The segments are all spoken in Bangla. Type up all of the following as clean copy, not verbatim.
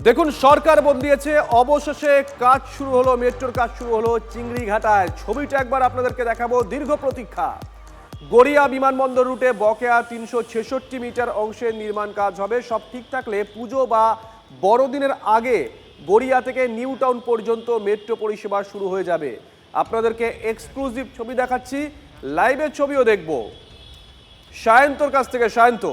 দেখুন সরকার বন্দিয়েছে, অবশেষে কাজ শুরু হলো, মেট্রোর কাজ শুরু হলো চিংড়িঘাটায়। ছবিটা একবার আপনাদেরকে দেখাবো। দীর্ঘ প্রতীক্ষা। গড়িয়া বিমানবন্দর রুটে বকেয়া ৩৬৬ মিটার অংশের নির্মাণ কাজ হবে। সব ঠিক থাকলে পুজো বা বড়দিনের আগে গড়িয়া থেকে নিউ টাউন পর্যন্ত মেট্রো পরিষেবা শুরু হয়ে যাবে। আপনাদেরকে এক্সক্লুসিভ ছবি দেখাচ্ছি, লাইভের ছবিও দেখব। সায়ন্তর কাছ থেকে। সায়ন্ত,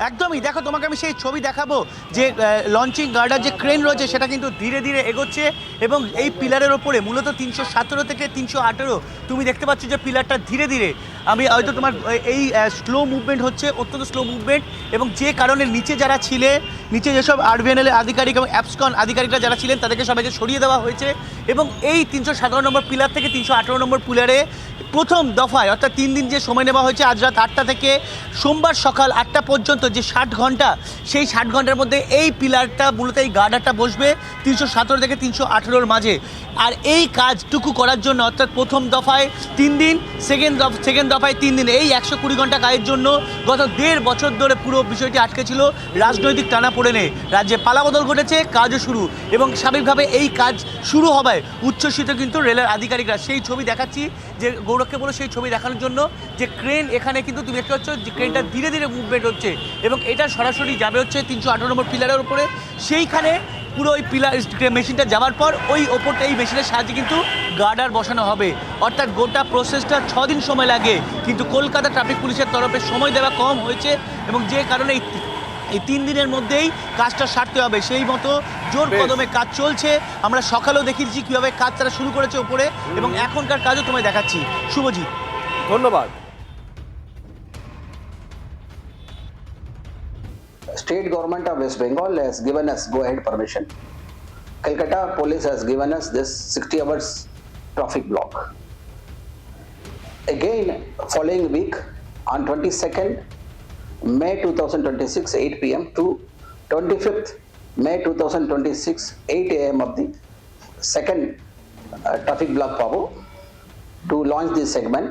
একদমই দেখো, তোমাকে আমি সেই ছবি দেখাবো যে লঞ্চিং গার্ডার যে ক্রেন রয়েছে সেটা কিন্তু ধীরে ধীরে এগোচ্ছে এবং এই পিলারের ওপরে মূলত ৩১৭ থেকে ৩১৮ তুমি দেখতে পাচ্ছ যে পিলারটা ধীরে ধীরে আমি হয়তো তোমার এই স্লো মুভমেন্ট হচ্ছে, অত্যন্ত স্লো মুভমেন্ট, এবং যে কারণে নিচে যারা ছিলেন, নিচে যেসব আরবিএনএল আধিকারিক এবং অ্যাপসকন আধিকারিকরা যারা ছিলেন তাদেরকে সবাইকে সরিয়ে দেওয়া হয়েছে এবং এই ৩১৭ নম্বর পিলার থেকে ৩১৮ নম্বর পিলারে প্রথম দফায় অর্থাৎ 3 দিন যে সময় নেওয়া হয়েছে, আজ রাত 8টা থেকে সোমবার সকাল 8টা পর্যন্ত যে 60 ঘন্টা, সেই 60 ঘন্টার মধ্যে এই পিলারটা মূলত এই গার্ডারটা বসবে ৩১৭ থেকে ৩১৮-র মাঝে। আর এই কাজটুকু করার জন্য অর্থাৎ প্রথম দফায় 3 দিন, সেকেন্ড দফায় 3 দিন, এই 120 ঘন্টা কাজের জন্য গত 1.5 বছর ধরে পুরো বিষয়টি আটকে ছিল রাজনৈতিক টানাপোড়েনে। রাজ্যে পালাবদল ঘটেছে, কাজও শুরু, এবং স্বাভাবিকভাবে এই কাজ শুরু হওয়ায় উচ্ছ্বসিত কিন্তু রেলের আধিকারিকরা। সেই ছবি দেখাচ্ছি যে গৌরবকে বলো সেই ছবি দেখানোর জন্য, যে ক্রেন এখানে কিন্তু তুমি দেখতে পাচ্ছ যে ক্রেনটা ধীরে ধীরে মুভমেন্ট হচ্ছে এবং এটা সরাসরি যাবে হচ্ছে 318 নম্বর পিলারের উপরে। সেইখানে পুরো ওই পিলার মেশিনটা যাওয়ার পর ওই ওপরটা এই মেশিনের সাহায্যে কিন্তু গার্ডার বসানো হবে। অর্থাৎ গোটা প্রসেসটা 6 দিন সময় লাগে, কিন্তু কলকাতা ট্রাফিক পুলিশের তরফে সময় দেওয়া কম হয়েছে এবং যে কারণে এই 3 দিনের মধ্যেই কাজটা সারতে হবে। সেই মতো জোর কদমে কাজ চলছে। আমরা সকালেও দেখিয়েছি কীভাবে কাজ তারা শুরু করেছে উপরে, এবং এখনকার কাজও তোমায় দেখাচ্ছি। শুভজিৎ, ধন্যবাদ। State government of West Bengal has given us go-ahead permission. Calcutta police has given us this 60 hours traffic block. Again, following week on 22nd May 2026 8 p.m. to 25th May 2026 8 a.m. of the second traffic block Pavo to launch this segment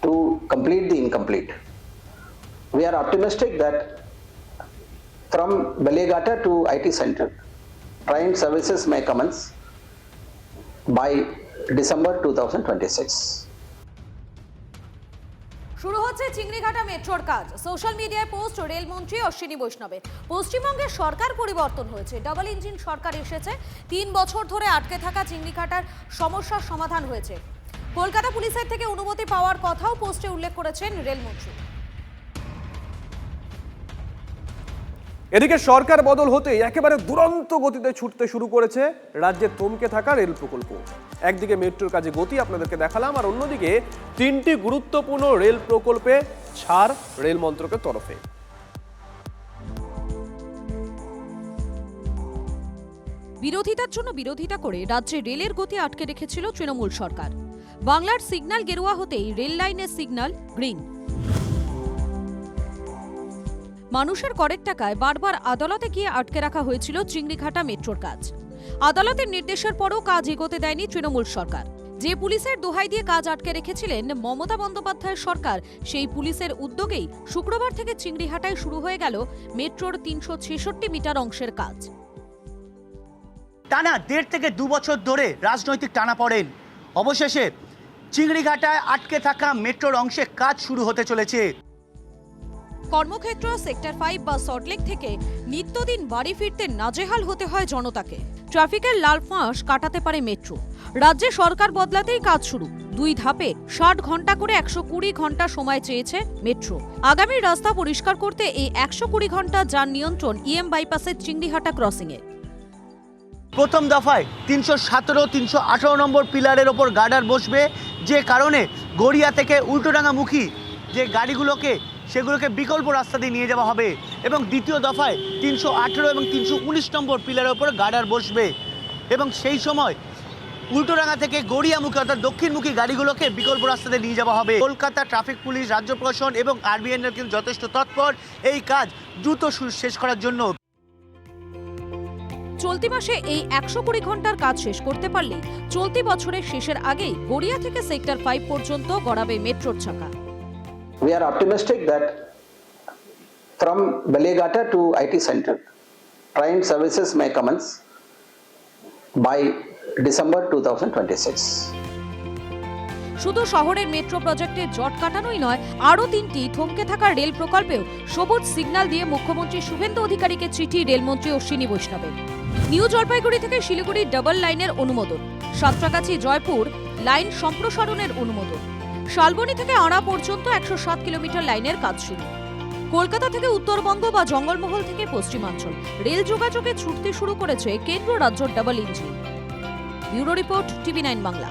to complete the incomplete. We are optimistic that from Ballyghata to IT Center, train services may commence by December 2026. শুরু হচ্ছে চিংড়িঘাটা মেট্রোর কাজ। সোশ্যাল মিডিয়ায় পোস্ট রেলমন্ত্রী অশ্বিনী বৈষ্ণবের। পশ্চিমবঙ্গের সরকার পরিবর্তন হয়েছে, ডাবল ইঞ্জিন সরকার এসেছে। 3 বছর ধরে আটকে থাকা চিংড়িঘাটার সমস্যার সমাধান হয়েছে। কলকাতা পুলিশের থেকে অনুমতি পাওয়ার কথাও পোস্টে উল্লেখ করেছেন রেলমন্ত্রী। এদিকে সরকার বদল হতেই একেবারে দুরন্ত গতিতে ছুটতে শুরু করেছে রাজ্যে থমকে থাকা রেল প্রকল্প। একদিকে মেট্রোর কাজে গতি আপনাদেরকে দেখালাম, আর অন্যদিকে 3টি গুরুত্বপূর্ণ রেল প্রকল্পে ছাড় রেল মন্ত্রকের তরফে। বিরোধিতার জন্য বিরোধিতা করে রাজ্যে রেলের গতি আটকে রেখেছিল তৃণমূল সরকার। বাংলার সিগন্যাল গেরুয়া হতেই রেল লাইনের সিগন্যাল গ্রিন। মানুষের করের টাকায় বারবার আদালতে গিয়ে আটকে রাখা হয়েছিল চিংড়িঘাটা মেট্রোর কাজ। আদালতের নির্দেশের পরও কাজ এগোতে দেয়নি তৃণমূল সরকার। যে পুলিশের দোহাই দিয়ে কাজ আটকে রেখেছিলেন মমতা বন্দ্যোপাধ্যায়ের সরকার, সেই পুলিশের উদ্যোগেই শুক্রবার থেকে চিংড়িঘাটায় শুরু হয়ে গেল মেট্রোর ৩৬৬ মিটার অংশের কাজ। টানা 1.5 থেকে 2 বছর ধরে রাজনৈতিক টানাপোড়েন, অবশেষে চিংড়িঘাটায় আটকে থাকা মেট্রোর অংশে কাজ শুরু হতে চলেছে। কর্মক্ষেত্র সেক্টর 5 বা সল্টলেক থেকে নিত্যদিন বাড়ি ফিরতে নাজেহাল হতে হয় জনতাকে। ট্রাফিকের লাল ফাঁস কাটাতে পারে মেট্রো। রাজ্যে সরকার বদলাতেই কাজ শুরু। 2 ধাপে 60 ঘন্টা করে 120 ঘন্টা সময় চেয়েছে মেট্রো। আগামী রাস্তা পরিষ্কার করতে এই 120 ঘন্টা যান নিয়ন্ত্রণ ইএম বাইপাসের চিংড়িঘাটা ক্রসিংয়ে। প্রথম দফায় 317-318 নম্বর পিলারের ওপর গার্ডার বসবে, যে কারণে গড়িয়া থেকে উল্টোডাঙ্গামুখী যে গাড়িগুলোকে সেগুলোকে বিকল্প রাস্তা দিয়ে নিয়ে যাওয়া হবে, এবং দ্বিতীয় দফায় 318 এবং 319 নম্বর পিলারের ওপর গার্ডার বসবে, এবং সেই সময় উল্টোডাঙ্গা থেকে গড়িয়ামুখী অর্থাৎ দক্ষিণমুখী গাড়িগুলোকে বিকল্প রাস্তাতে নিয়ে যাওয়া হবে। কলকাতা ট্রাফিক পুলিশ, রাজ্য প্রশাসন এবং আরবিএনএল কিন্তু যথেষ্ট তৎপর এই কাজ দ্রুত শেষ করার জন্য। চলতি মাসে এই 120 ঘন্টার কাজ শেষ করতে পারলে চলতি বছরের শেষের আগেই গড়িয়া থেকে সেক্টর 5 পর্যন্ত গড়াবে মেট্রোর চাকা। We are optimistic that From Ballyghata to IT Center, train services may commence by December 2026. শুধু শহরের মেট্রো প্রজেক্টে জট কাটানোই নয়, আরও 3টি থমকে থাকা রেল প্রকল্পেও সবুজ সিগন্যাল দিয়ে মুখ্যমন্ত্রী শুভেন্দু অধিকারীকে চিঠি রেলমন্ত্রী অশ্বিনী বৈষ্ণবের। নিউ জলপাইগুড়ি থেকে শিলিগুড়ি ডাবল লাইনের অনুমোদন, সাঁতরাগাছি জয়পুর লাইন সম্প্রসারণের অনুমোদন, শালবনী থেকে আড়া পর্যন্ত 107 কিলোমিটার লাইনের কাজ শুরু। কলকাতা থেকে উত্তরবঙ্গ বা জঙ্গলমহল থেকে পশ্চিমাঞ্চল রেল যোগাযোগে ছুটতে শুরু করেছে কেন্দ্র রাজ্য double engine. Bureau report, TV9 Bangla.